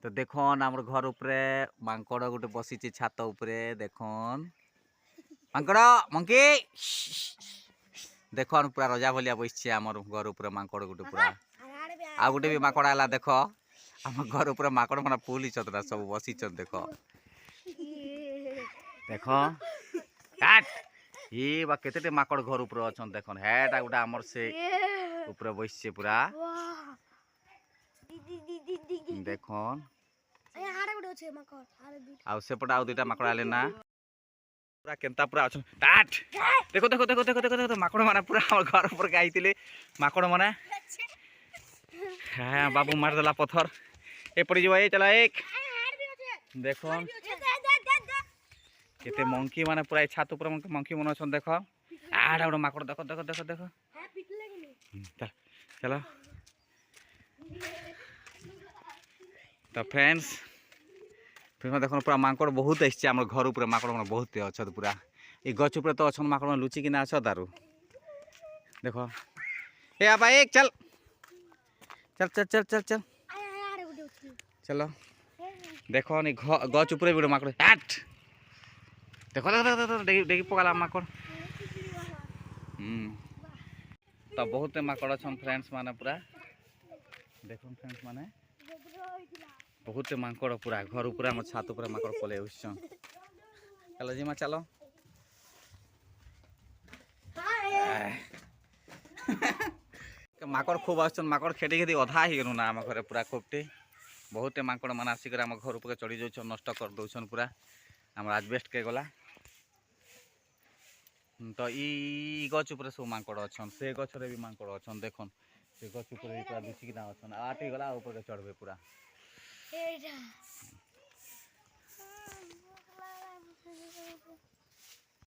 तो देखन आमर घर उपरे मांकड़ गोटे बसी छात उपरे देखन मांकड़ मंकी देखन पूरा रजा भलिया बसছে आमर घर उपरे मांकड़ गोटे पूरा आ गोटे भी माकड़ आला देख आम घर उपरे माकड़ माना फुल छतरा सब बसी देख देख काट ये बा केते माकड़ घर ऊपर अछन देखन हेटा गोटा हमर से ऊपर बसছে पूरा देखन आ सेपटा आ दुटा माकड़ आले ना पूरा केनता पूरा अछन काट देखो देखो देखो देखो देखो देखो माकड़ माने पूरा हमर घर ऊपर गाइतिले माकड़ माने हां बाबू मार देला पत्थर ए पड़ी जवा ए चला एक देखन केते मंकी माने पूरा छात ऊपर मंकी मन अछन देखो आडा गोटे माकड़ देखो देखो देखो देखो चल चलो तो फ्रेंड्स देखो पूरा माकड़ बहुत आसছে आम घर ऊपर माकड़ मन बहुत अच्छा पूरा ये गच ऊपर तो अच्छा माकड़ लुचिकिना अच्छा तारू देखो ए आबा एक चल चल चल चल चल चल चलो देखो नी गच ऊपर भी माकड़ हट देखो देखो देखो देखी पकाला माकड़ तो बहुत माकड़ अच्छा फ्रेंड्स माने पूरा देखो फ्रेंड्स माने बहुत माकड़ पूरा घर ऊपर आम छात ऊपर माकड़ पले चलो जी माँ चलो माकड़ खूब आसन माकड़ खेटी खेटी अधा ही गलु ना आम घर पूरा खूबटे बहुत माकड़ मान आसिक आम घर ऊपर चढ़ी जाऊन नष्ट कर दौन पूरा आम आजबेस्ट के गला तो ई गच ऊपर सब माकड़ अच्छा से गचरे भी माकड़ अच्छा देखन से गच ऊपर पूरा लुचिकिना अच्छा आटी गला ऊपर चढ़बे पूरा